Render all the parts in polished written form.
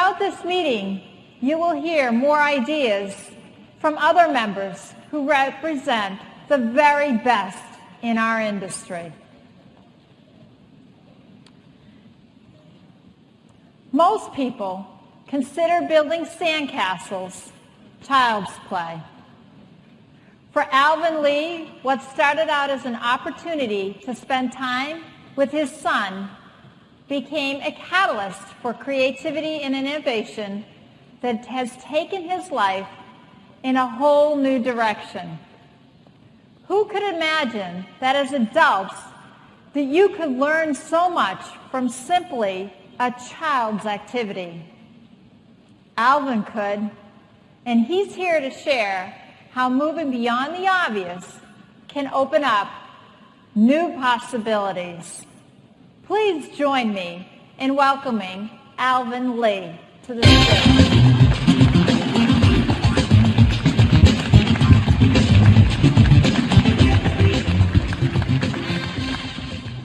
Throughout this meeting, you will hear more ideas from other members who represent the very best in our industry. Most people consider building sandcastles child's play. For Alvin Lee, what started out as an opportunity to spend time with his son became a catalyst for creativity and innovation that has taken his life in a whole new direction. Who could imagine that as adults that you could learn so much from simply a child's activity? Alvin could, and he's here to share how moving beyond the obvious can open up new possibilities. Please join me in welcoming Alvin Lee to the stage.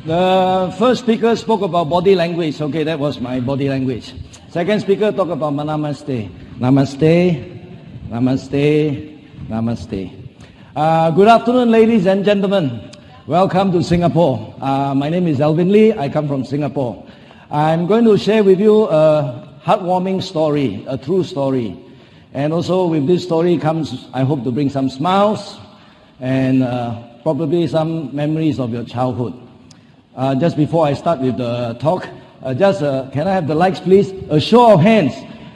The first speaker spoke about body language. Okay, that was my body language. Second speaker talked about namaste. Namaste, namaste, namaste. Good afternoon, ladies and gentlemen. Welcome to Singapore. My name is Alvin Lee. I come from Singapore. I'm going to share with you a heartwarming story, a true story. And also with this story comes, I hope, to bring some smiles and probably some memories of your childhood. Just before I start with the talk, can I have the likes, please? A show of hands.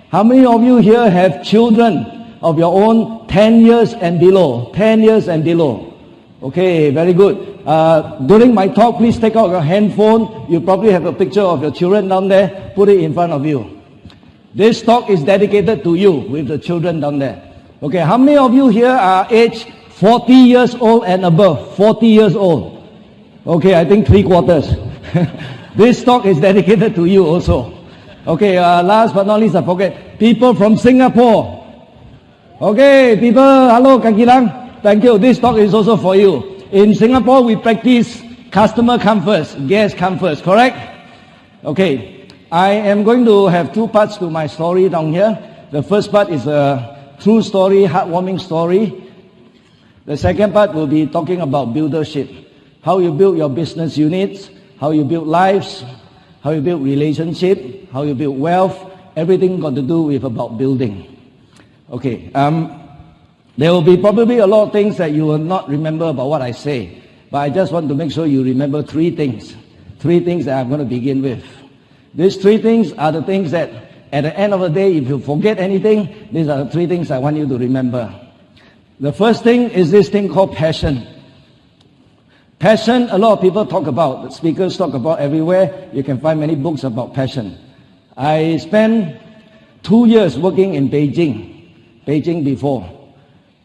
How many of you here have children of your own 10 years and below? 10 years and below. Okay, very good. During my talk, please take out your handphone. You probably have a picture of your children down there. Put it in front of you. This talk is dedicated to you with the children down there. Okay, how many of you here are aged 40 years old and above? 40 years old. Okay, I think 3/4. This talk is dedicated to you also. Okay, last but not least, I forget. People from Singapore. Okay, people, hello, Kakilang. Thank you. This talk is also for you. In Singapore, we practice customer come first, guest come first, correct? Okay, I am going to have two parts to my story down here. The first part is a true story, heartwarming story. The second part will be talking about buildership. How you build your business units, how you build lives, how you build relationship, how you build wealth, everything got to do with about building. Okay, there will be probably a lot of things that you will not remember about what I say, but I just want to make sure you remember three things that I'm going to begin with. These three things are the things that at the end of the day, if you forget anything, these are the three things I want you to remember. The first thing is this thing called passion. Passion, a lot of people talk about, the speakers talk about everywhere. You can find many books about passion. I spent 2 years working in Beijing before.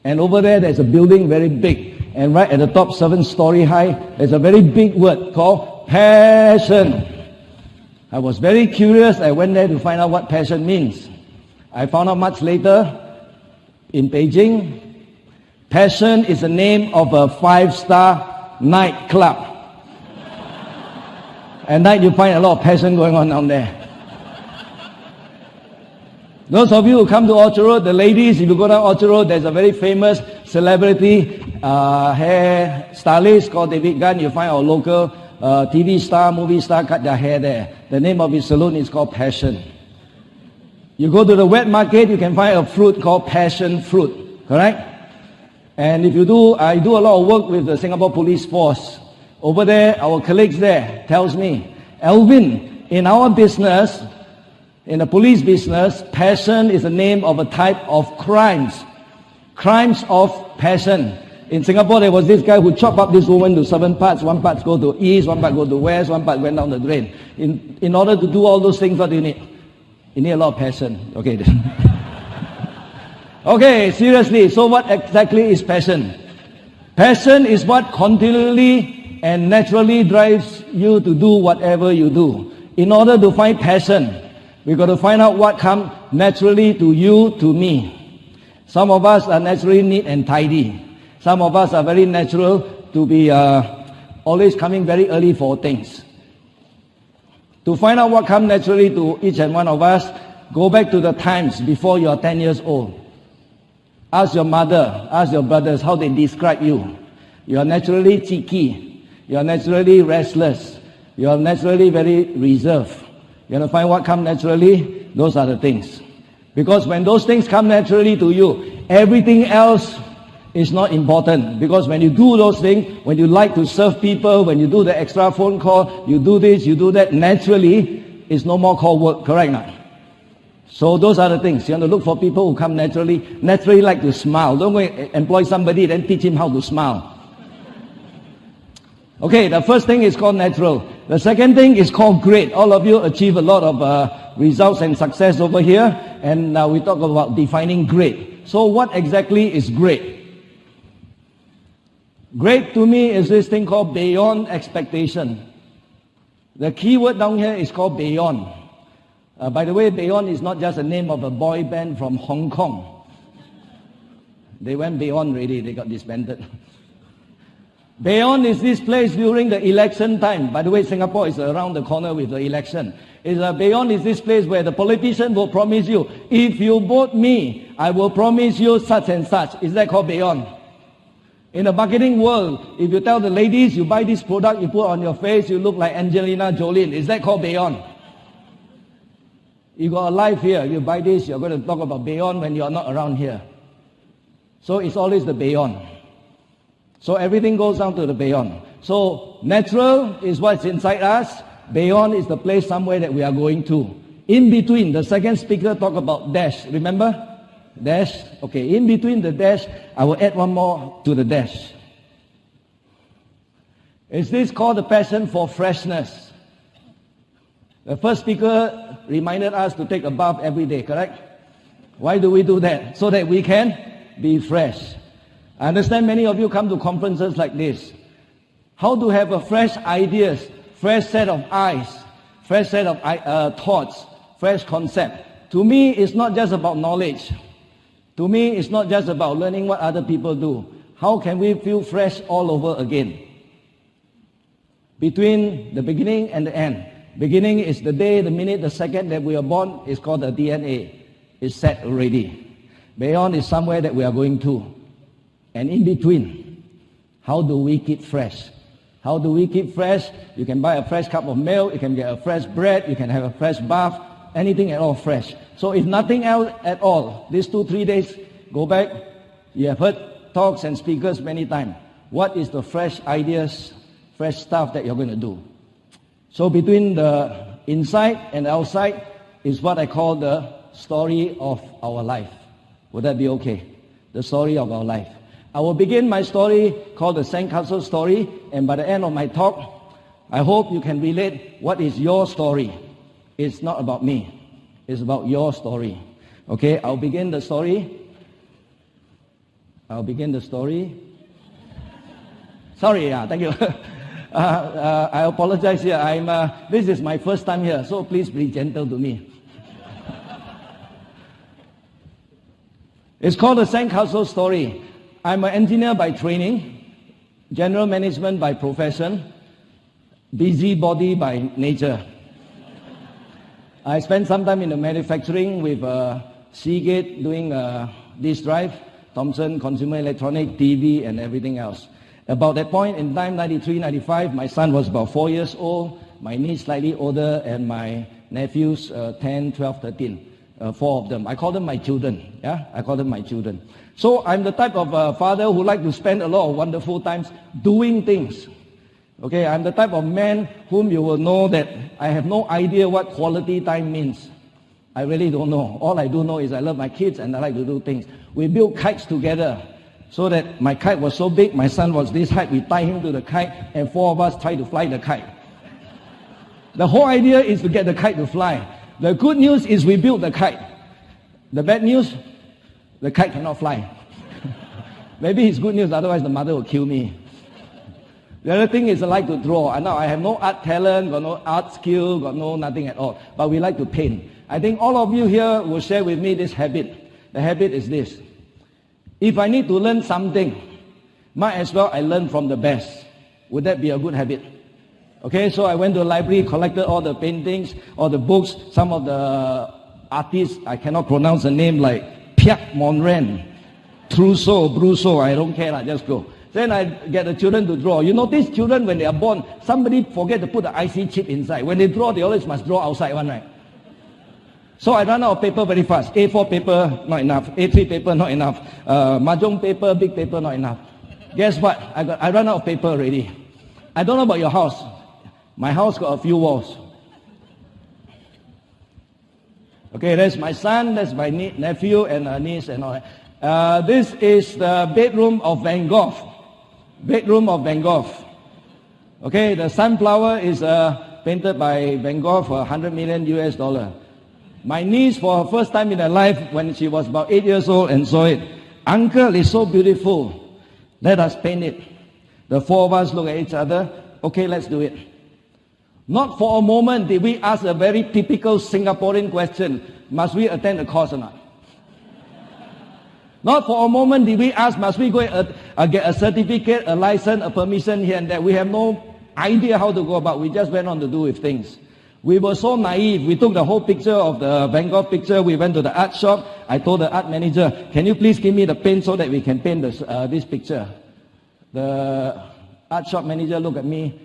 And over there's a building very big. And right at the top, 7-story high, there's a very big word called passion. I was very curious. I went there to find out what passion means. I found out much later in Beijing, passion is the name of a 5-star nightclub. At night you find a lot of passion going on down there. Those of you who come to Orchard Road, the ladies, if you go down Orchard Road, there's a very famous celebrity hair stylist called David Gunn. You find our local TV star, movie star cut their hair there. The name of his salon is called Passion. You go to the wet market, you can find a fruit called passion fruit. Correct? And if you do, I do a lot of work with the Singapore Police Force. Over there, our colleagues there tells me, Alvin, in our business, in the police business, passion is the name of a type of crimes. Crimes of passion. In Singapore, there was this guy who chopped up this woman to 7 parts. 1 part go to east, 1 part go to west, 1 part went down the drain. In order to do all those things, what do you need? You need a lot of passion. Okay. Okay, seriously, so what exactly is passion? Passion is what continually and naturally drives you to do whatever you do. In order to find passion, we've got to find out what comes naturally to you, to me. Some of us are naturally neat and tidy. Some of us are very natural to be always coming very early for things. To find out what comes naturally to each and one of us, go back to the times before you are 10 years old. Ask your mother, ask your brothers how they describe you. You are naturally cheeky. You are naturally restless. You are naturally very reserved. You want to find what comes naturally? Those are the things. Because when those things come naturally to you, everything else is not important. Because when you do those things, when you like to serve people, when you do the extra phone call, you do this, you do that, naturally, it's no more called work. Correct now? So those are the things. You want to look for people who come naturally like to smile. Don't go employ somebody, then teach him how to smile. Okay, the first thing is called natural. The second thing is called great. All of you achieve a lot of results and success over here. And now we talk about defining great. So what exactly is great? Great to me is this thing called beyond expectation. The key word down here is called beyond. By the way, beyond is not just a name of a boy band from Hong Kong. They went beyond already. They got disbanded. Beyond is this place during the election time. By the way, Singapore is around the corner with the election. Beyond is this place where the politician will promise you, if you vote me, I will promise you such and such. Is that called beyond? In the marketing world, if you tell the ladies, you buy this product, you put on your face, you look like Angelina Jolie. Is that called beyond? You got a life here. You buy this, you're going to talk about beyond when you're not around here. So it's always the beyond. So everything goes down to the beyond. So natural is what's inside us. Beyond is the place somewhere that we are going to. In between, the second speaker talked about dash. Remember? Dash. Okay, in between the dash, I will add one more to the dash. Is this called the passion for freshness? The first speaker reminded us to take a bath every day, correct? Why do we do that? So that we can be fresh. I understand many of you come to conferences like this. How to have a fresh ideas, fresh set of eyes, fresh set of thoughts, fresh concept. To me, it's not just about knowledge. To me, it's not just about learning what other people do. How can we feel fresh all over again? Between the beginning and the end. Beginning is the day, the minute, the second that we are born is called the DNA. It's set already. Beyond is somewhere that we are going to. And in between, how do we keep fresh? How do we keep fresh? You can buy a fresh cup of milk, you can get a fresh bread, you can have a fresh bath, anything at all fresh. So if nothing else at all, these 2-3 days, go back, you have heard talks and speakers many times. What is the fresh ideas, fresh stuff that you're going to do? So between the inside and the outside is what I call the story of our life. Would that be okay? The story of our life. I will begin my story called the Sandcastle story, and by the end of my talk, I hope you can relate what is your story. It's not about me. It's about your story. Okay, I'll begin the story. Sorry, thank you. I apologize here. This is my first time here, so please be gentle to me. It's called the Sandcastle story. I'm an engineer by training, general management by profession, busybody by nature. I spent some time in the manufacturing with Seagate doing disk drive, Thomson Consumer Electronic, TV and everything else. About that point in time, 93, 95, my son was about 4 years old, my niece slightly older, and my nephews 10, 12, 13. 4 of them. I call them my children. I call them my children. So I'm the type of father who like to spend a lot of wonderful times doing things. Okay, I'm the type of man whom you will know that I have no idea what quality time means. I really don't know. All I do know is I love my kids and I like to do things. We built kites together so that my kite was so big, my son was this height, we tie him to the kite and 4 of us try to fly the kite. The whole idea is to get the kite to fly. The good news is we built the kite. The bad news, the kite cannot fly. Maybe it's good news, otherwise the mother will kill me. The other thing is I like to draw. Now I have no art talent, got no art skill, got no nothing at all. But we like to paint. I think all of you here will share with me this habit. The habit is this. If I need to learn something, might as well I learn from the best. Would that be a good habit? Okay, so I went to the library, collected all the paintings, all the books, some of the artist, I cannot pronounce a name like Pierre Monren, Trousseau, Brousseau, I don't care, just go. Then I get the children to draw. You notice children when they are born, somebody forget to put the IC chip inside. When they draw, they always must draw outside one, right? So I run out of paper very fast. A4 paper, not enough. A3 paper, not enough. Mahjong paper, big paper, not enough. Guess what? I run out of paper already. I don't know about your house. My house got a few walls. Okay, that's my son, that's my nephew and niece and all that. This is the bedroom of Van Gogh. Bedroom of Van Gogh. Okay, the sunflower is painted by Van Gogh for $100 million US. My niece, for her first time in her life, when she was about 8 years old and saw it, "Uncle, it's so beautiful. Let us paint it." The four of us look at each other. Okay, let's do it. Not for a moment did we ask a very typical Singaporean question: must we attend the course or not? Not for a moment did we ask, must we go and get a certificate, a license, a permission here and there. We have no idea how to go about. We just went on to do with things. We were so naive. We took the whole picture of the Van Gogh picture. We went to the art shop. I told the art manager, "Can you please give me the paint so that we can paint this picture?" The art shop manager looked at me,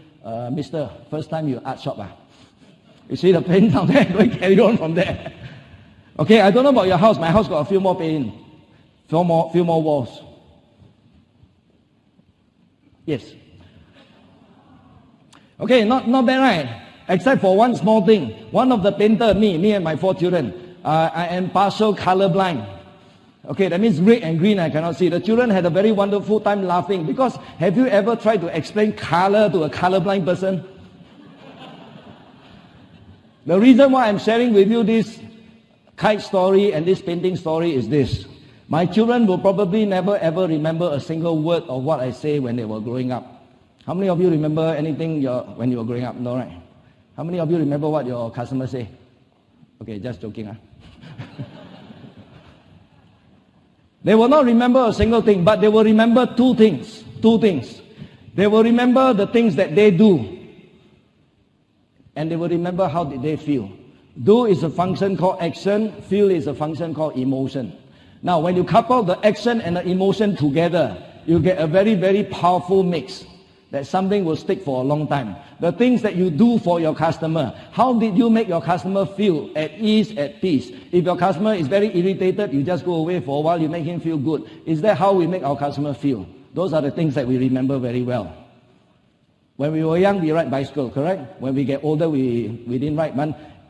"Mister, first time you art shop, you see the paint down there? We carry on from there." Okay, I don't know about your house. My house got a few more paint, few more walls. Yes. Okay, not bad, right? Except for one small thing. One of the painter, me and my 4 children, I am partial colorblind. Okay, that means red and green I cannot see. The children had a very wonderful time laughing because have you ever tried to explain color to a colorblind person? The reason why I'm sharing with you this kite story and this painting story is this. My children will probably never ever remember a single word of what I say when they were growing up. How many of you remember anything when you were growing up? No, right? How many of you remember what your customers say? Okay, just joking. They will not remember a single thing, but they will remember two things. They will remember the things that they do, and they will remember how did they feel. Do is a function called action, feel is a function called emotion. Now, when you couple the action and the emotion together, you get a very, very powerful mix. That something will stick for a long time. The things that you do for your customer. How did you make your customer feel at ease, at peace? If your customer is very irritated, you just go away for a while, you make him feel good. Is that how we make our customer feel? Those are the things that we remember very well. When we were young, we ride bicycle, correct? When we get older, we didn't ride.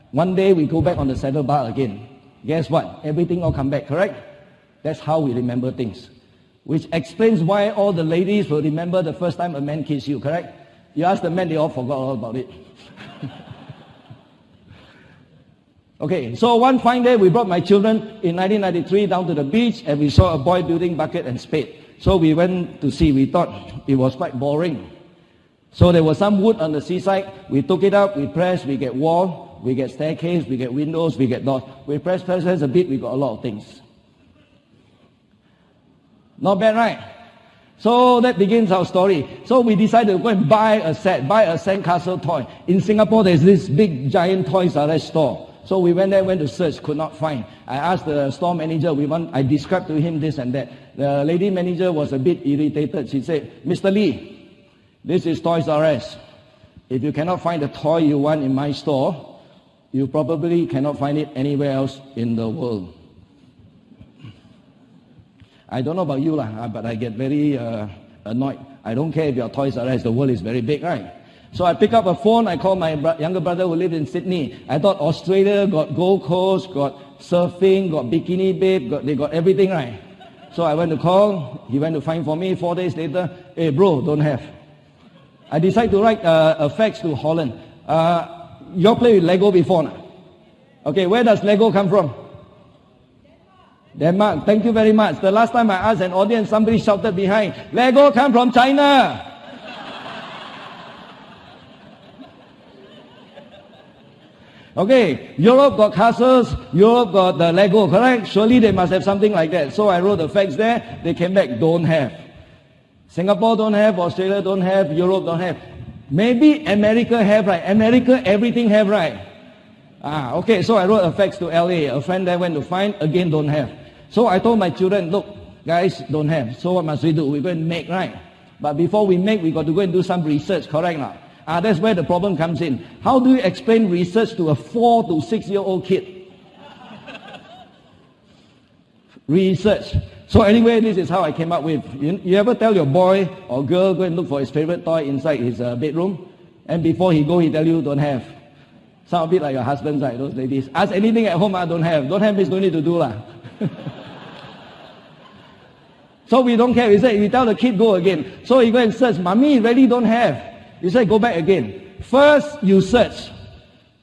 One day we go back on the saddle bar again. Guess what? Everything all come back, correct? That's how we remember things. Which explains why all the ladies will remember the first time a man kissed you, correct? You ask the men, they all forgot all about it. Okay, so one fine day we brought my children in 1993 down to the beach and we saw a boy building bucket and spade. So we went to see, we thought it was quite boring. So there was some wood on the seaside, we took it up, we pressed, we get wall, we get staircase, we get windows, we get doors. We press a bit, we got a lot of things. Not bad, right? So that begins our story. So we decided to go and buy a sandcastle toy. In Singapore, there's this big giant Toys R Us store. So we went to search, could not find. I asked the store manager, I described to him this and that. The lady manager was a bit irritated. She said, "Mr. Lee, this is Toys R Us. If you cannot find the toy you want in my store, you probably cannot find it anywhere else in the world." I don't know about you, but I get very annoyed. I don't care if you're Toys R Us, the world is very big, right? So I pick up a phone, I call my younger brother who lived in Sydney. I thought Australia got Gold Coast, got surfing, got Bikini Babe, they got everything, right? So I went to call, he went to find for me. 4 days later, "Hey bro, don't have." I decided to write a fax to Holland. You all play with Lego before? Nah? Okay, where does Lego come from? Denmark. Thank you very much. The last time I asked an audience, somebody shouted behind, "Lego come from China." Okay, Europe got castles, Europe got the Lego, correct? Surely they must have something like that. So I wrote the facts there, they came back, don't have. Singapore don't have, Australia don't have, Europe don't have. Maybe America have, right? America, everything have, right? Okay, so I wrote a fax to LA. A friend there went to find, again don't have. So I told my children, look, guys, don't have. So what must we do? We're going to make, right? But before we make, we got to go and do some research, correct now? That's where the problem comes in. How do you explain research to a 4 to 6-year-old kid? Research. So anyway, this is how I came up with. You ever tell your boy or girl, go and look for his favorite toy inside his bedroom? And before he go, he tell you, don't have. Sound a bit like your husbands, right? Those ladies. Ask anything at home, don't have. Don't have means no need to do lah. So we don't care. We tell the kid, go again. So he go and search. Mommy, really don't have. You say, go back again. First, you search.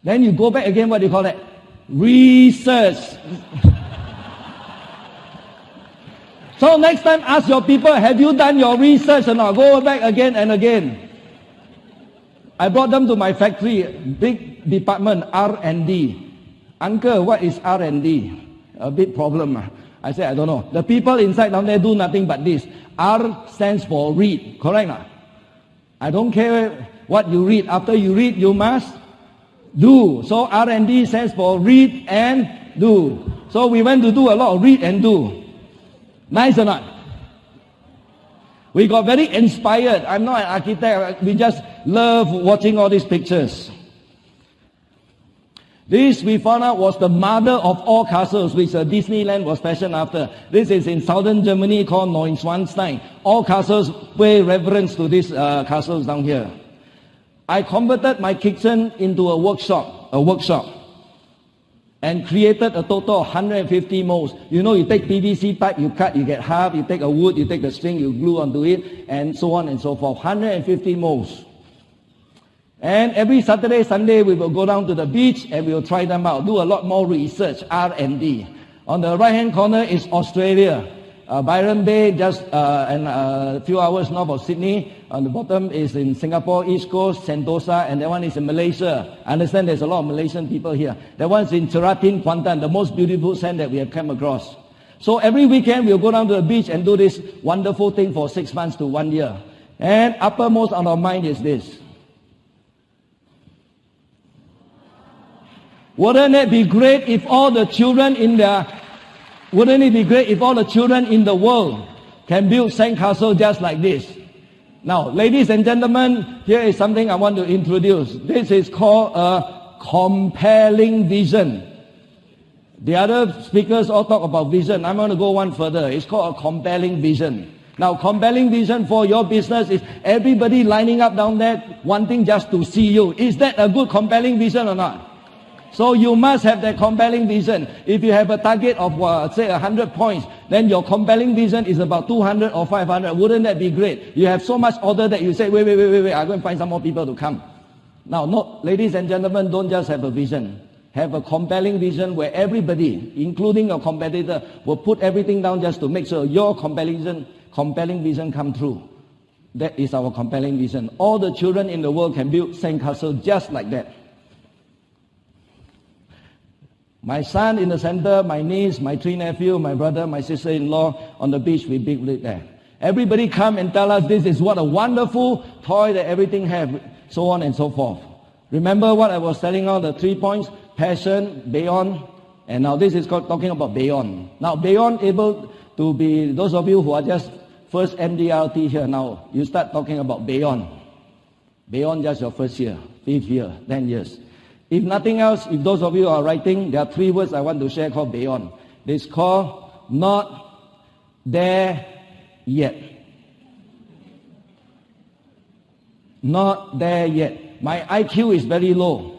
Then you go back again. What do you call that? Research. So next time, ask your people, have you done your research or not? Go back again and again. I brought them to my factory, big department, R&D. Uncle, what is R&D? A big problem. I said, I don't know. The people inside down there do nothing but this. R stands for read. Correct? I don't care what you read. After you read, you must do. So R&D stands for read and do. So we went to do a lot of read and do. Nice or not? We got very inspired. I'm not an architect. We just love watching all these pictures. This, we found out, was the mother of all castles, which Disneyland was fashioned after. This is in southern Germany called Neuschwanstein. All castles pay reverence to these castles down here. I converted my kitchen into a workshop, and created a total of 150 molds. You know, you take PVC pipe, you cut, you get half. You take a wood, you take the string, you glue onto it, and so on and so forth. 150 molds. And every Saturday, Sunday, we will go down to the beach and we will try them out. Do a lot more research, R&D. On the right-hand corner is Australia. Byron Bay, just a few hours north of Sydney. On the bottom is in Singapore, East Coast, Sentosa, and that one is in Malaysia. I understand there's a lot of Malaysian people here. That one's in Ceratin, Kuantan, the most beautiful sand that we have come across. So every weekend, we'll go down to the beach and do this wonderful thing for 6 months to 1 year. And uppermost on our mind is this. Wouldn't it be great if all the children in the world can build sandcastle just like this? Now, ladies and gentlemen, here is something I want to introduce. This is called a compelling vision. The other speakers all talk about vision. I'm going to go one further. It's called a compelling vision. Now, compelling vision for your business is everybody lining up down there wanting just to see you. Is that a good compelling vision or not? So you must have that compelling vision. If you have a target of, say, 100 points, then your compelling vision is about 200 or 500. Wouldn't that be great? You have so much order that you say, wait, I'm going to find some more people to come. Now, no, ladies and gentlemen, don't just have a vision. Have a compelling vision where everybody, including your competitor, will put everything down just to make sure your compelling vision come true. That is our compelling vision. All the children in the world can build sandcastles just like that. My son in the center, my niece, my 3 nephews, my brother, my sister-in-law on the beach, we build it there. Everybody come and tell us this is what a wonderful toy that everything have, so on and so forth. Remember what I was telling you, the 3 points? Passion, beyond, and now this is talking about beyond. Now beyond able to be, those of you who are just first MDRT here now, you start talking about beyond. Beyond just your first year, 5th year, 10 years. If nothing else, if those of you are writing, there are 3 words I want to share called beyond. It's called not there yet. Not there yet. My IQ is very low.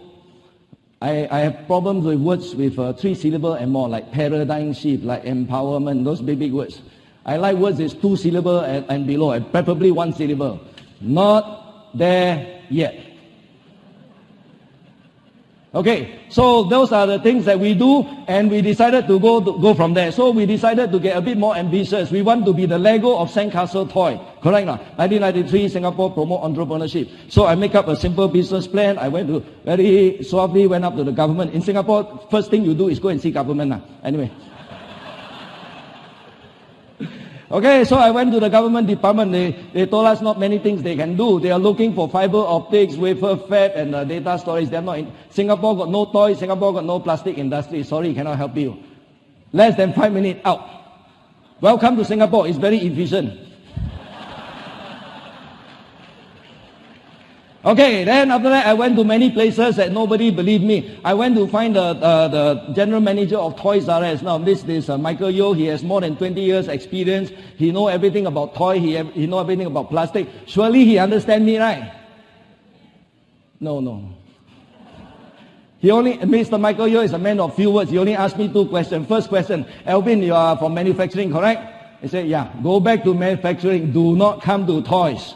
I have problems with words with 3 syllables and more, like paradigm shift, like empowerment, those big words. I like words that's 2 syllables and below, and preferably 1 syllable. Not there yet. Okay, so those are the things that we do, and we decided to go from there. So we decided to get a bit more ambitious. We want to be the Lego of sandcastle toy. Correct? 1993, Singapore promote entrepreneurship. So I make up a simple business plan. I went to very suavely went up to the government. In Singapore, first thing you do is go and see government. Anyway. Okay, so I went to the government department. They told us not many things they can do. They are looking for fiber optics, wafer fab, and data storage. They're not in. Singapore got no toys. Singapore got no plastic industry. Sorry, cannot help you. Less than 5 minutes out. Welcome to Singapore. It's very efficient. Okay, then after that I went to many places that nobody believed me. I went to find the general manager of Toys R Us. Now this is Michael Yeo. He has more than 20 years experience. He know everything about toy. He know everything about plastic. Surely he understand me, right? No. Mr. Michael Yeo is a man of few words. He only asked me 2 questions. First question, Alvin, you are from manufacturing, correct? He said, yeah. Go back to manufacturing. Do not come to toys.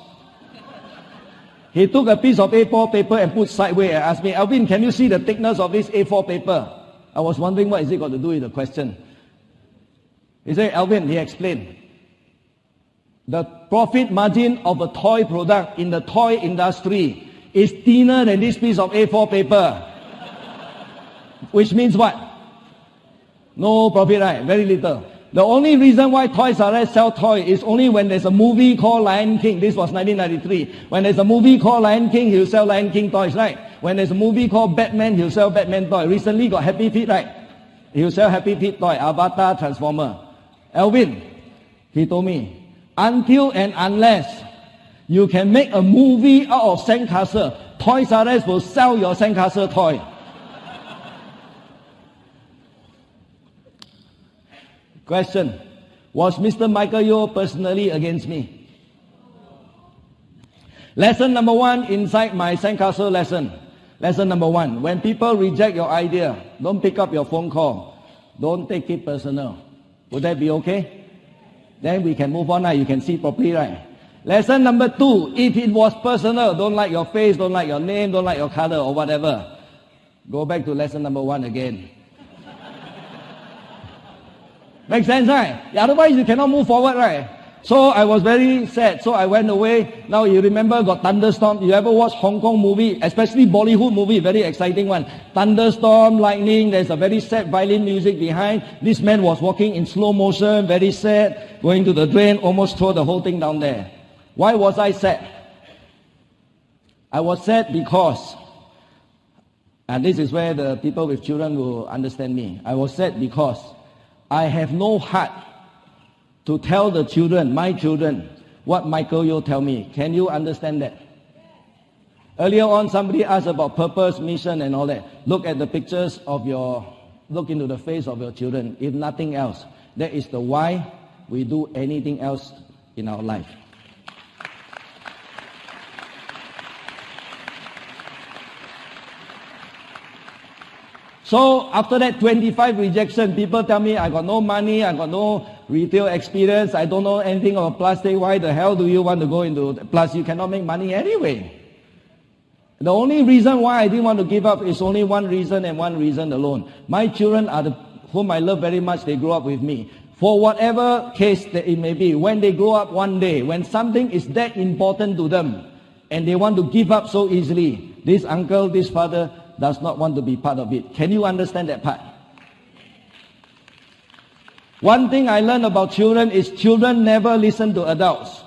He took a piece of A4 paper and put sideways and asked me, Alvin, can you see the thickness of this A4 paper? I was wondering what is it got to do with the question. He said, Alvin, he explained, the profit margin of a toy product in the toy industry is thinner than this piece of A4 paper. Which means what? No profit, right? Very little. The only reason why Toys R Us sell toy is only when there's a movie called Lion King. This was 1993. When there's a movie called Lion King, he'll sell Lion King toys, right? When there's a movie called Batman, he'll sell Batman toy. Recently got Happy Feet, right? He'll sell Happy Feet toy, Avatar, Transformer. Alvin, he told me, until and unless you can make a movie out of sandcastle, Toys R Us will sell your sandcastle toy. Question, was Mr. Michael Yeo personally against me? Lesson number 1 inside my sandcastle lesson. Lesson number 1, when people reject your idea, don't pick up your phone call. Don't take it personal. Would that be okay? Then we can move on now. You can see properly, right? Lesson number 2, if it was personal, don't like your face, don't like your name, don't like your color or whatever. Go back to lesson number 1 again. Makes sense, right? Otherwise you cannot move forward, right? So I was very sad. So I went away. Now you remember got thunderstorm. You ever watch Hong Kong movie, especially Bollywood movie, very exciting one. Thunderstorm, lightning, there's a very sad violin music behind. This man was walking in slow motion, very sad, going to the drain, almost throw the whole thing down there. Why was I sad? I was sad because, and this is where the people with children will understand me. I was sad because I have no heart to tell the children, my children, what Michael Yeo tell me. Can you understand that? Earlier on, somebody asked about purpose, mission, and all that. Look at the pictures of look into the face of your children. If nothing else, that is the why we do anything else in our life. So after that 25 rejection, people tell me I got no money, I got no retail experience, I don't know anything about plastic. Why the hell do you want to go into, plus you cannot make money anyway. The only reason why I didn't want to give up is only one reason and one reason alone. My children are whom I love very much, they grew up with me. For whatever case that it may be, when they grow up one day, when something is that important to them, and they want to give up so easily, this uncle, this father, does not want to be part of it. Can you understand that part? One thing I learned about children is children never listen to adults.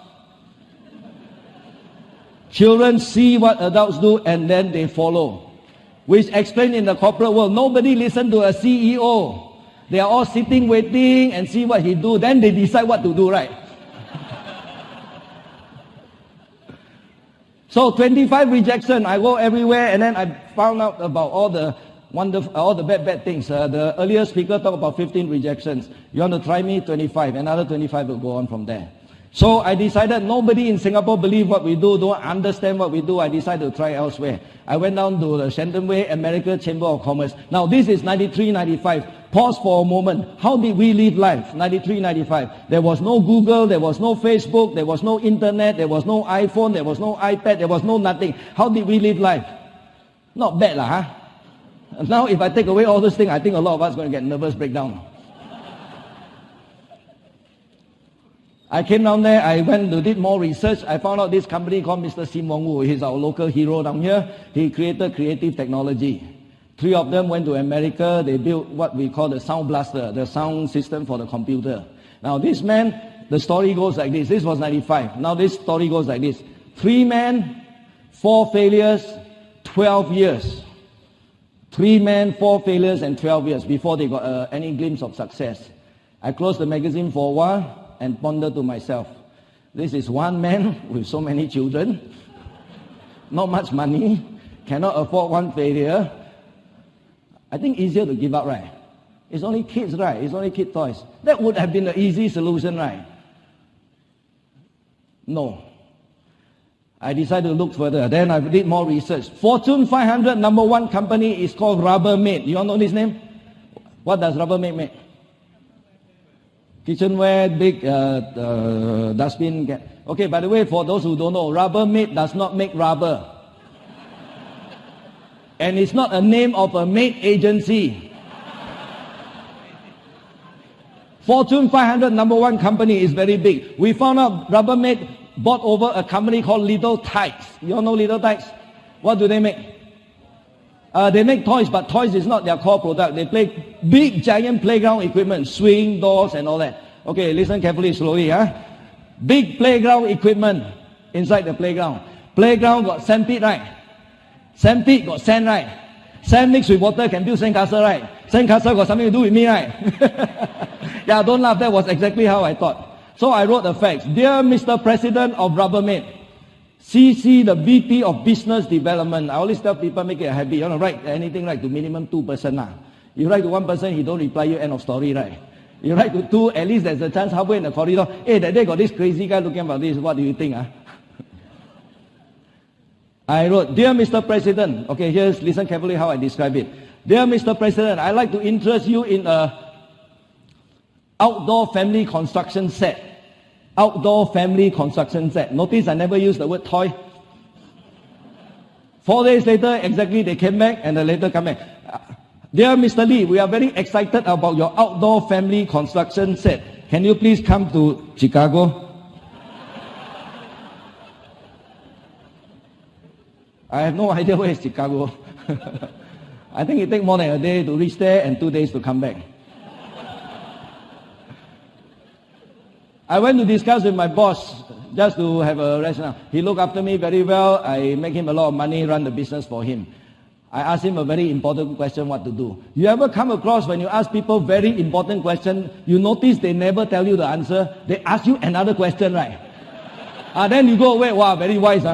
Children see what adults do and then they follow. Which explains in the corporate world, nobody listen to a CEO. They are all sitting waiting and see what he do. Then they decide what to do, right? So 25 rejection, I go everywhere and then I found out about all the bad things. The earlier speaker talked about 15 rejections. You want to try me? 25. Another 25 will go on from there. So I decided nobody in Singapore believe what we do, don't understand what we do. I decided to try elsewhere. I went down to the Shenton Way, American Chamber of Commerce. Now this is 93, 95. Pause for a moment. How did we live life? 93, 95. There was no Google, there was no Facebook, there was no internet, there was no iPhone, there was no iPad, there was no nothing. How did we live life? Not bad, huh? Now if I take away all those things, I think a lot of us are going to get nervous breakdown. I came down there, I went to did more research. I found out this company called Mr. Sim Wong Woo. He's our local hero down here. He created creative technology. 3 of them went to America. They built what we call the sound blaster, the sound system for the computer. Now this man the story goes like this. This was 95. Now this story goes like this. 3 men, 4 failures, 12 years. 3 men, 4 failures, and 12 years before they got any glimpse of success. I closed the magazine for a while and pondered to myself, this is one man with so many children, not much money, cannot afford one failure. I think easier to give up, right? It's only kids, right? It's only kid toys. That would have been the easy solution, right? No. I decided to look further. Then I did more research. Fortune 500 number 1 company is called Rubbermaid. You all know this name? What does Rubbermaid make? Kitchenware, big dustbin. Okay, by the way, for those who don't know, Rubbermaid does not make rubber. And it's not a name of a maid agency. Fortune 500 number 1 company is very big. We found out Rubbermaid bought over a company called Little Tikes. You all know Little Tikes? What do they make? They make toys, but toys is not their core product. They make big, giant playground equipment, swing, doors, and all that. Okay, listen carefully, slowly. Big playground equipment inside the playground. Playground got sandpit, right? Sandpit got sand, right? Sand mixed with water can build sandcastle, right? Sandcastle got something to do with me, right? Yeah, don't laugh. That was exactly how I thought. So I wrote the facts. Dear Mr. President of Rubbermaid, CC the VP of Business Development. I always tell people, make it a habit. You want to write anything, write to minimum 2 person. You write to 1 person, he don't reply you, end of story, right? You write to 2, at least there's a chance halfway in the corridor. Hey, that day got this crazy guy looking about this. What do you think? I wrote, Dear Mr. President. Okay, listen carefully how I describe it. Dear Mr. President, I'd like to interest you in a outdoor family construction set. Outdoor family construction set. Notice I never used the word toy. 4 days later, exactly, they came back and then later come back. Dear Mr. Lee, we are very excited about your outdoor family construction set. Can you please come to Chicago? I have no idea where is Chicago. I think it takes more than a day to reach there and 2 days to come back. I went to discuss with my boss just to have a rationale. He looked after me very well. I make him a lot of money, run the business for him. I asked him a very important question, what to do. You ever come across when you ask people very important question, you notice they never tell you the answer. They ask you another question, right? Then you go away, wow, very wise.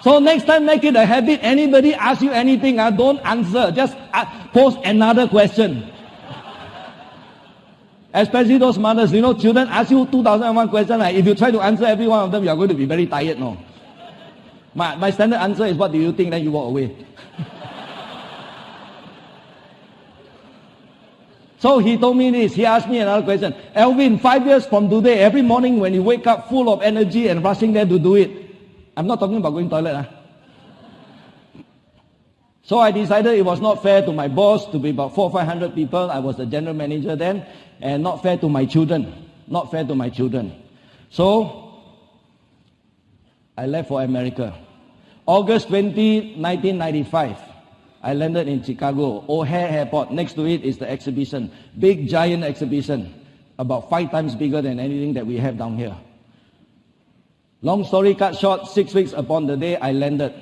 So next time make it a habit. Anybody asks you anything, don't answer. Just pose another question. Especially those mothers, children ask you 2001 questions. If you try to answer every one of them, you are going to be very tired, no? My standard answer is, what do you think? Then you walk away. So he told me this. He asked me another question. Alvin, 5 years from today, every morning when you wake up full of energy and rushing there to do it. I'm not talking about going toilet. So I decided it was not fair to my boss to be about 400 or 500 people. I was the general manager then. And not fair to my children. Not fair to my children. So I left for America. August 20, 1995. I landed in Chicago, O'Hare Airport. Next to it is the exhibition. Big, giant exhibition. About 5 times bigger than anything that we have down here. Long story cut short, 6 weeks upon the day I landed,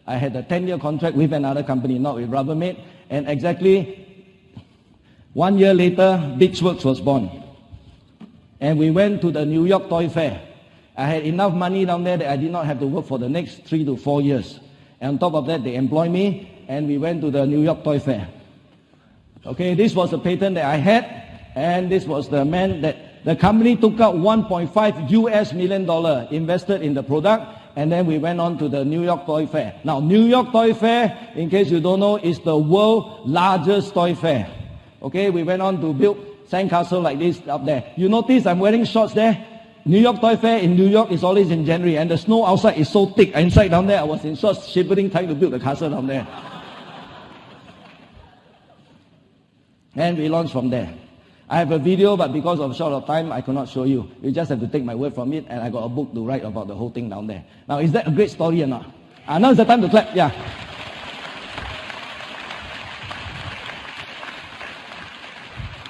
I had a 10-year contract with another company, not with Rubbermaid. And exactly 1 year later, Beachworks was born. And we went to the New York Toy Fair. I had enough money down there that I did not have to work for the next 3 to 4 years. And on top of that, they employed me, and we went to the New York Toy Fair. Okay, this was the patent that I had, and this was the man that the company took out $1.5 million invested in the product, and then we went on to the New York Toy Fair. Now, New York Toy Fair, in case you don't know, is the world's largest toy fair. Okay, we went on to build sandcastle like this up there. You notice I'm wearing shorts there? New York Toy Fair in New York is always in January, and the snow outside is so thick. Inside down there, I was in shorts, shivering, trying to build the castle down there. And we launched from there. I have a video, but because of short of time, I cannot show you. You just have to take my word from it, and I got a book to write about the whole thing down there. Now, is that a great story or not? Now is the time to clap. Yeah.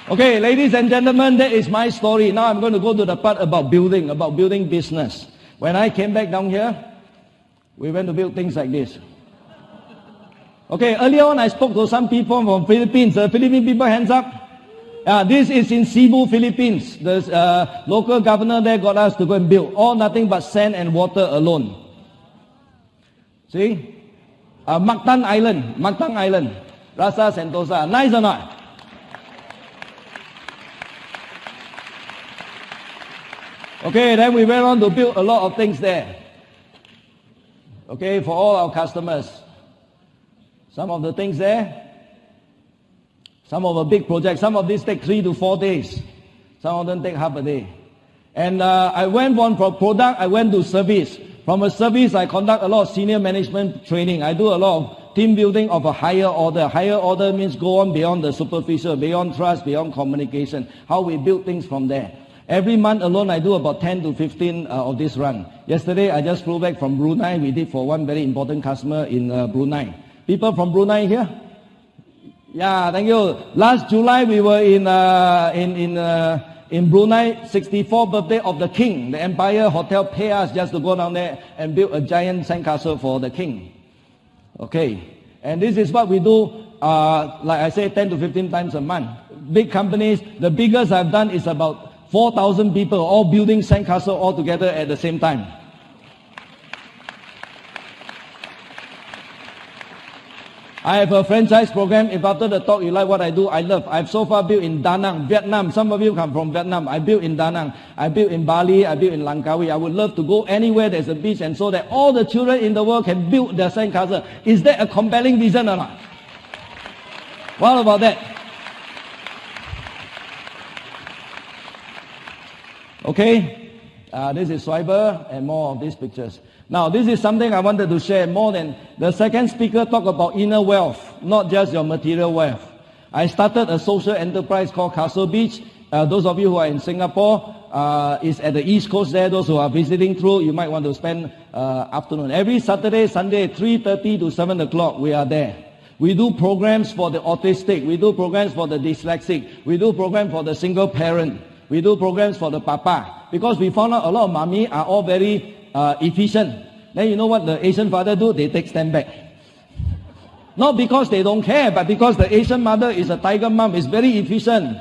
Okay, ladies and gentlemen, that is my story. Now I'm going to go to the part about building business. When I came back down here, we went to build things like this. Okay, earlier on I spoke to some people from Philippines. Philippine people, hands up. This is in Cebu, Philippines. The local governor there got us to go and build. All nothing but sand and water alone. See? Mactan Island. Rasa Sentosa. Nice or not? Okay, then we went on to build a lot of things there. Okay, for all our customers. Some of the things there, some of the big projects, some of these take 3 to 4 days. Some of them take half a day. And I went on from product, I went to service. From a service, I conduct a lot of senior management training. I do a lot of team building of a higher order. Higher order means go on beyond the superficial, beyond trust, beyond communication. How we build things from there. Every month alone, I do about 10 to 15 of this run. Yesterday, I just flew back from Brunei. We did for one very important customer in Brunei. People from Brunei here? Yeah, thank you. Last July, we were in Brunei, 64th birthday of the king. The Empire Hotel paid us just to go down there and build a giant sandcastle for the king. Okay. And this is what we do, like I say, 10 to 15 times a month. Big companies, the biggest I've done is about 4,000 people all building sandcastle all together at the same time. I have a franchise program. If after the talk you like what I do, I love. I've so far built in Da Nang, Vietnam. Some of you come from Vietnam. I built in Da Nang. I built in Bali. I built in Langkawi. I would love to go anywhere there's a beach and so that all the children in the world can build their sandcastle. Is that a compelling vision or not? What about that? Okay, this is Schreiber and more of these pictures. Now, this is something I wanted to share more than the second speaker talk about inner wealth, not just your material wealth. I started a social enterprise called Castle Beach. Those of you who are in Singapore, is at the East Coast there. Those who are visiting through, you might want to spend afternoon. Every Saturday, Sunday, 3:30 to 7 o'clock, we are there. We do programs for the autistic. We do programs for the dyslexic. We do programs for the single parent. We do programs for the papa. Because we found out a lot of mommy are all very efficient. Then you know what the Asian father do? They take stand back. Not because they don't care, but because the Asian mother is a tiger mom, is very efficient.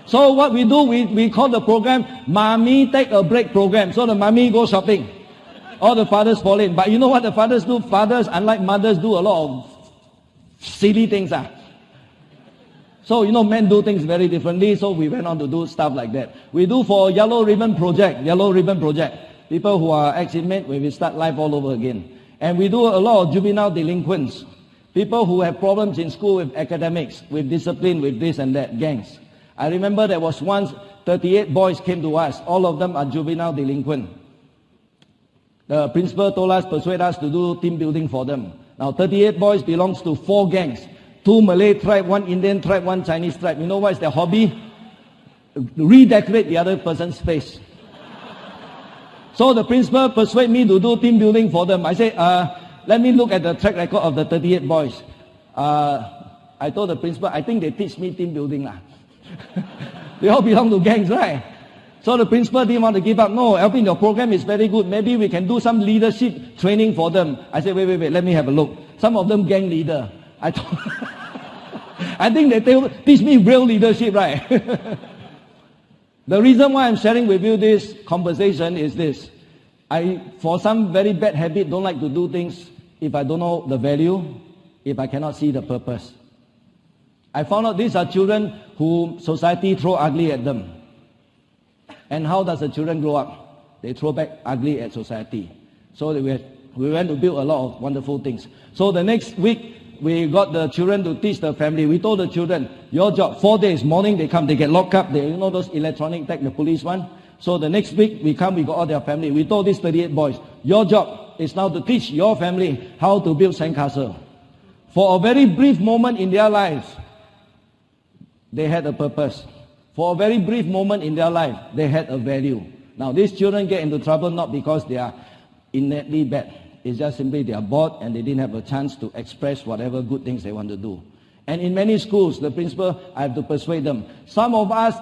So what we do, we call the program Mommy Take a Break program. So the mommy go shopping. All the fathers fall in. But you know what the fathers do? Fathers, unlike mothers, do a lot of silly things. So, you know, men do things very differently, so we went on to do stuff like that. We do for Yellow Ribbon Project. People who are ex-inmate, we will start life all over again. And we do a lot of juvenile delinquents. People who have problems in school with academics, with discipline, with this and that, gangs. I remember there was once 38 boys came to us. All of them are juvenile delinquent. The principal told us, persuade us to do team building for them. Now 38 boys belongs to 4 gangs. 2 Malay tribe, 1 Indian tribe, 1 Chinese tribe. You know what is their hobby? Redecorate the other person's face. So the principal persuaded me to do team building for them. I said, let me look at the track record of the 38 boys. I told the principal, I think they teach me team building. They all belong to gangs, right? So the principal didn't want to give up. No, Alvin, your program is very good. Maybe we can do some leadership training for them. I said, wait, let me have a look. Some of them gang leader. I think they teach me real leadership, right? The reason why I'm sharing with you this conversation is this. I, for some very bad habit, don't like to do things if I don't know the value, if I cannot see the purpose. I found out these are children who society throw ugly at them. And how does the children grow up? They throw back ugly at society. So we went to build a lot of wonderful things. So the next week, we got the children to teach the family. We told the children, your job, 4 days, morning they come, they get locked up. They, you know those electronic tag, the police one? So the next week we come, we got all their family. We told these 38 boys, your job is now to teach your family how to build sandcastle. For a very brief moment in their lives, they had a purpose. For a very brief moment in their life, they had a value. Now these children get into trouble not because they are innately bad. It's just simply they are bored and they didn't have a chance to express whatever good things they want to do. And in many schools, the principal, I have to persuade them. Some of us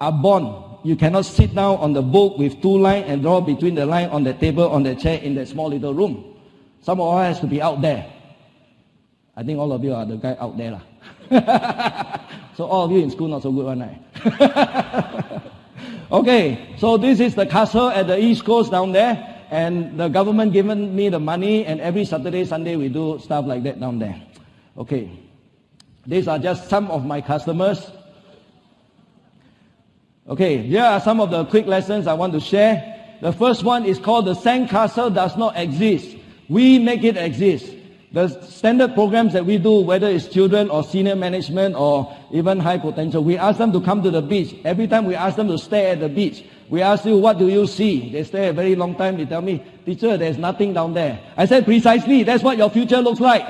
are born. You cannot sit down on the book with 2 lines and draw between the line on the table, on the chair, in that small little room. Some of us has to be out there. I think all of you are the guy out there. So all of you in school not so good one night. Okay, so this is the castle at the East Coast down there. And the government given me the money, and every Saturday, Sunday we do stuff like that down there. Okay. These are just some of my customers. Okay, here are some of the quick lessons I want to share. The first one is called the sandcastle does not exist. We make it exist. The standard programs that we do, whether it's children or senior management or even high potential, we ask them to come to the beach. Every time we ask them to stare at the beach, we ask you, what do you see? They stare a very long time. They tell me, teacher, there's nothing down there. I said, precisely, that's what your future looks like.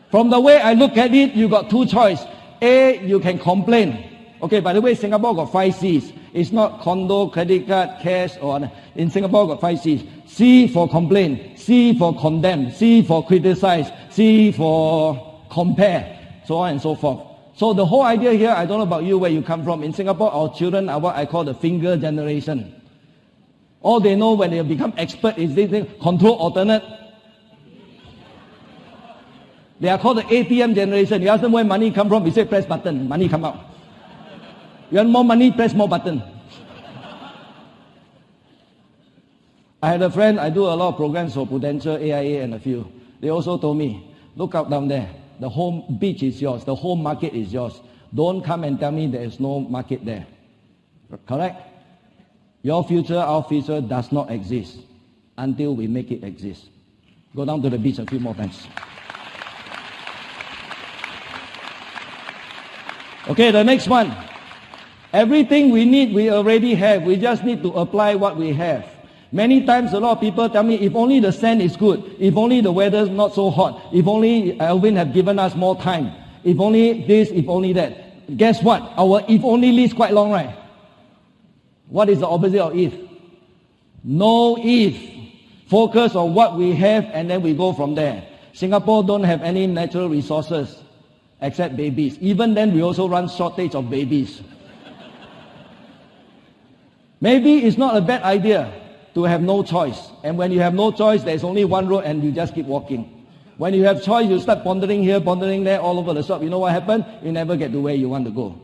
From the way I look at it, you got 2 choices. A, you can complain. Okay, by the way, Singapore got 5 C's. It's not condo, credit card, cash, or in Singapore got 5 C's. C for complain, C for condemn, C for criticize, C for compare, so on and so forth. So the whole idea here, I don't know about you, where you come from. In Singapore, our children are what I call the finger generation. All they know when they become expert is this thing, control alternate. They are called the ATM generation. You ask them where money come from, we say press button, money come out. You want more money, press more button. I had a friend, I do a lot of programs for Prudential, AIA and a few. They also told me, look out down there. The whole beach is yours. The whole market is yours. Don't come and tell me there is no market there. Correct? Your future, our future does not exist until we make it exist. Go down to the beach a few more times. Okay, the next one. Everything we need, we already have. We just need to apply what we have. Many times a lot of people tell me, if only the sand is good, if only the weather is not so hot, if only Alvin had given us more time, if only this, if only that. Guess what? Our if only list quite long, right? What is the opposite of if? No if. Focus on what we have and then we go from there. Singapore don't have any natural resources except babies. Even then we also run shortage of babies. Maybe it's not a bad idea to have no choice. And when you have no choice, there's only one road and you just keep walking. When you have choice, you start pondering here, pondering there, all over the shop. You know what happened? You never get to where you want to go.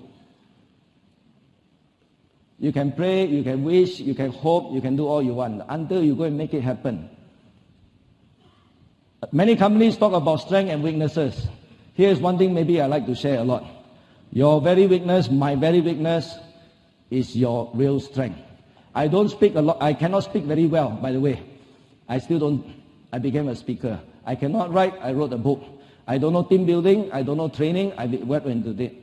You can pray, you can wish, you can hope, you can do all you want until you go and make it happen. Many companies talk about strengths and weaknesses. Here's one thing maybe I like to share a lot. Your very weakness, my very weakness, is your real strength. I don't speak a lot. I cannot speak very well, by the way. I became a speaker. I cannot write. I wrote a book. I don't know team building. I don't know training. I went into it.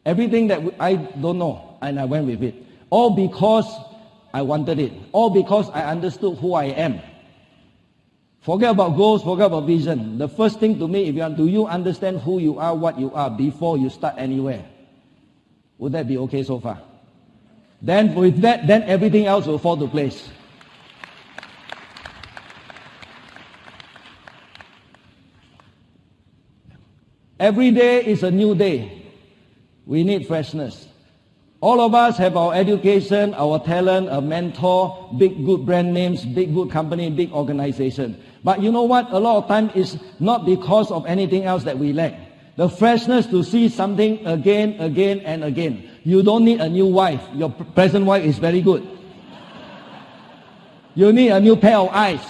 Everything that I don't know, and I went with it. All because I wanted it. All because I understood who I am. Forget about goals, forget about vision. The first thing to me, do you understand who you are, what you are, before you start anywhere? Would that be okay so far? Then with that, then everything else will fall to place. Every day is a new day. We need freshness. All of us have our education, our talent, a mentor, big good brand names, big good company, big organization. But you know what? A lot of time is not because of anything else that we lack. The freshness to see something again, again, and again. You don't need a new wife. Your present wife is very good. You need a new pair of eyes.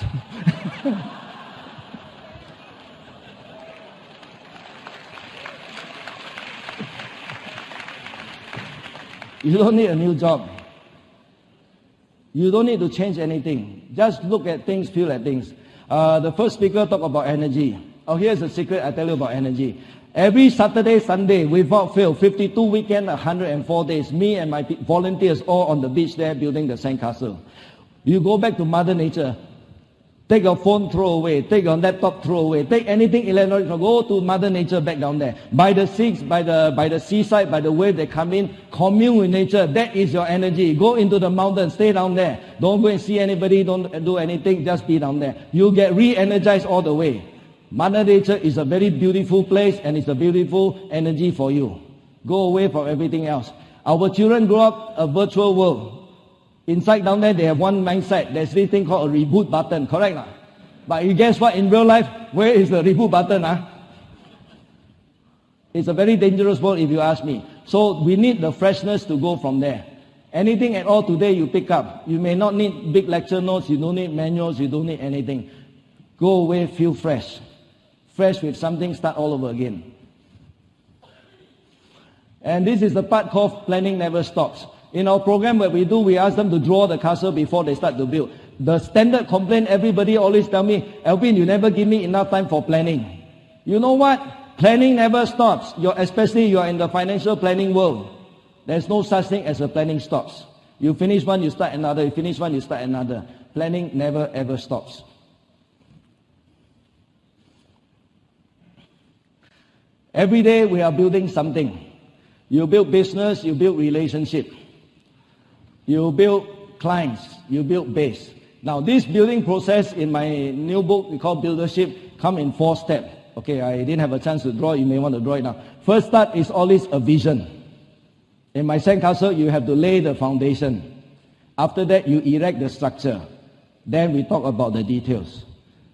You don't need a new job. You don't need to change anything. Just look at things, feel at things. The first speaker talked about energy. Oh, here's a secret I tell you about energy. Every Saturday, Sunday, without fail, 52 weekends, 104 days, me and my volunteers all on the beach there building the sandcastle. You go back to Mother Nature. Take your phone, throw away. Take your laptop, throw away. Take anything electronic, go to Mother Nature back down there. By the seaside, by the wave they come in, commune with nature. That is your energy. Go into the mountain, stay down there. Don't go and see anybody, don't do anything, just be down there. You get re-energized all the way. Mother Nature is a very beautiful place and it's a beautiful energy for you. Go away from everything else. Our children grow up a virtual world. Inside down there, they have one mindset. There's this thing called a reboot button, correct? But you guess what? In real life, where is the reboot button? It's a very dangerous world if you ask me. So we need the freshness to go from there. Anything at all today you pick up. You may not need big lecture notes. You don't need manuals. You don't need anything. Go away, feel fresh. Fresh with something, start all over again. And this is the part called planning never stops. In our program, what we do, we ask them to draw the castle before they start to build. The standard complaint, everybody always tell me, Alvin, you never give me enough time for planning. You know what? Planning never stops. Especially you are in the financial planning world. There's no such thing as a planning stops. You finish one, you start another. You finish one, you start another. Planning never ever stops. Every day we are building something. You build business, you build relationship. You build clients, you build base. Now this building process in my new book we call Buildership come in 4 steps. Okay, I didn't have a chance to draw, you may want to draw it now. First start is always a vision. In my sandcastle, you have to lay the foundation. After that, you erect the structure. Then we talk about the details.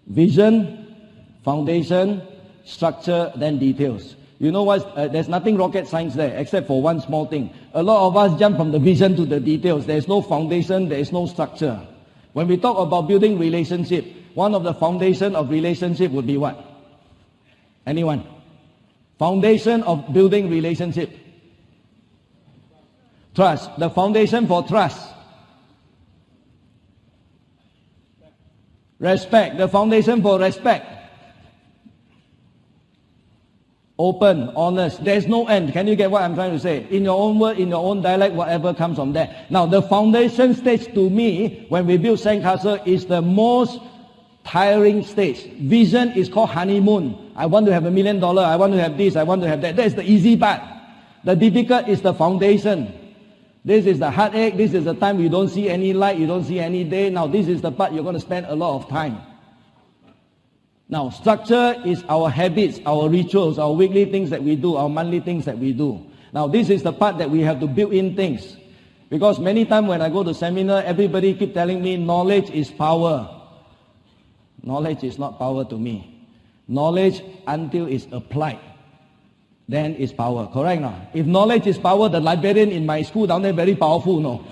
Vision, foundation, structure, then details. You know what? There's nothing rocket science there except for one small thing. A lot of us jump from the vision to the details. There's no foundation, there is no structure. When we talk about building relationship, one of the foundation of relationship would be what? Anyone? Foundation of building relationship. Trust. The foundation for trust. Respect. The foundation for respect. Open, honest. There's no end. Can you get what I'm trying to say? In your own word, in your own dialect, whatever comes from there. Now, the foundation stage to me, when we build sandcastle, is the most tiring stage. Vision is called honeymoon. I want to have $1 million. I want to have this. I want to have that. That's the easy part. The difficult is the foundation. This is the heartache. This is the time you don't see any light. You don't see any day. Now, this is the part you're going to spend a lot of time. Now, structure is our habits, our rituals, our weekly things that we do, our monthly things that we do. Now, this is the part that we have to build in things. Because many times when I go to seminar, everybody keep telling me knowledge is power. Knowledge is not power to me. Knowledge until it's applied, then is power. Correct now? If knowledge is power, the librarian in my school down there very powerful, no?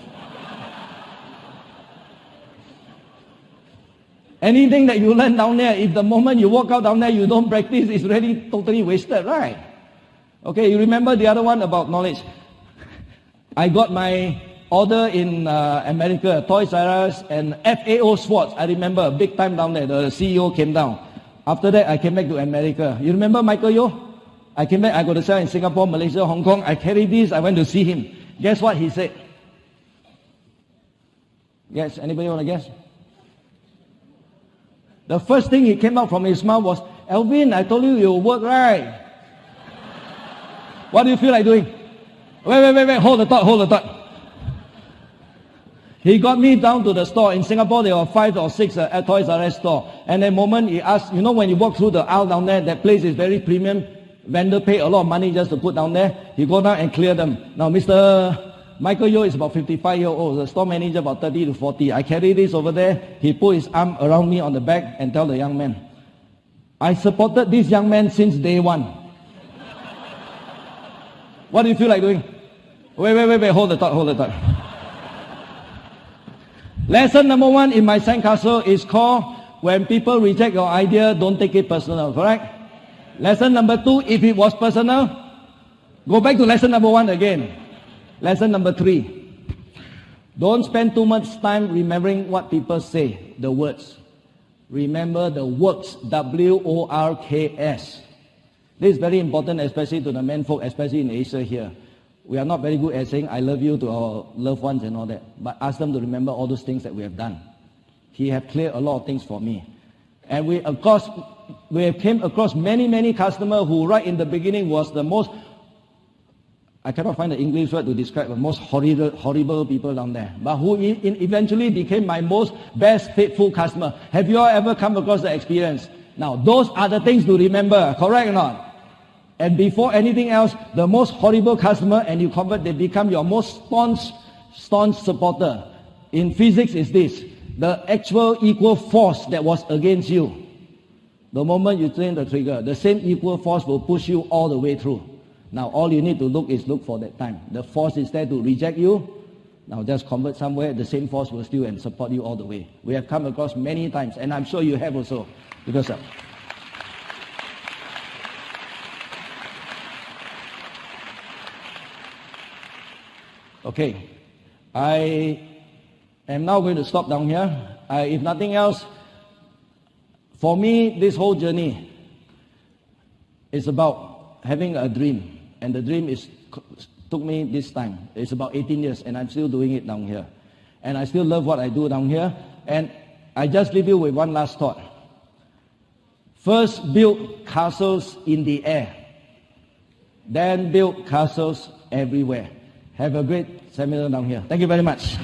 Anything that you learn down there, if the moment you walk out down there, you don't practice, it's really totally wasted, right? Okay, you remember the other one about knowledge? I got my order in America, Toys R Us and FAO Swartz. I remember, big time down there, the CEO came down. After that, I came back to America. You remember Michael Yo? I came back, I got to sell in Singapore, Malaysia, Hong Kong. I carried this, I went to see him. Guess what he said? Guess, anybody want to guess? The first thing he came out from his mouth was, Alvin, I told you you'll work right. What do you feel like doing? Wait, hold the thought. He got me down to the store. In Singapore, there were 5 or 6 at Toys R Us store. And the moment he asked, you know when you walk through the aisle down there, that place is very premium. Vendor pay a lot of money just to put down there. He go down and clear them. Now, Mr. Michael Yo is about 55 years old. The store manager about 30 to 40. I carry this over there. He put his arm around me on the back and tell the young man, I supported this young man since day one. What do you feel like doing? Wait, hold the thought. Lesson number 1 in my sandcastle is called, when people reject your idea, don't take it personal, correct? Lesson number 2, if it was personal, go back to lesson number 1 again. Lesson number 3, don't spend too much time remembering what people say, the words. Remember the works, W-O-R-K-S. This is very important, especially to the men folk, especially in Asia here. We are not very good at saying, I love you to our loved ones and all that. But ask them to remember all those things that we have done. He have cleared a lot of things for me. And we have came across many customers who right in the beginning was the most, I cannot find the English word to describe the most horrible people down there. But who eventually became my most best faithful customer. Have you all ever come across the experience? Now, those are the things to remember, correct or not? And before anything else, the most horrible customer, and you convert, they become your most staunch supporter. In physics is this: the actual equal force that was against you, the moment you turn the trigger, the same equal force will push you all the way through. Now, all you need to look for that time. The force is there to reject you. Now, just convert somewhere, the same force will still and support you all the way. We have come across many times, and I'm sure you have also, because okay, I am now going to stop down here. If nothing else, for me, this whole journey is about having a dream. And the dream took me this time. It's about 18 years, and I'm still doing it down here. And I still love what I do down here. And I just leave you with one last thought. First, build castles in the air. Then build castles everywhere. Have a great seminar down here. Thank you very much.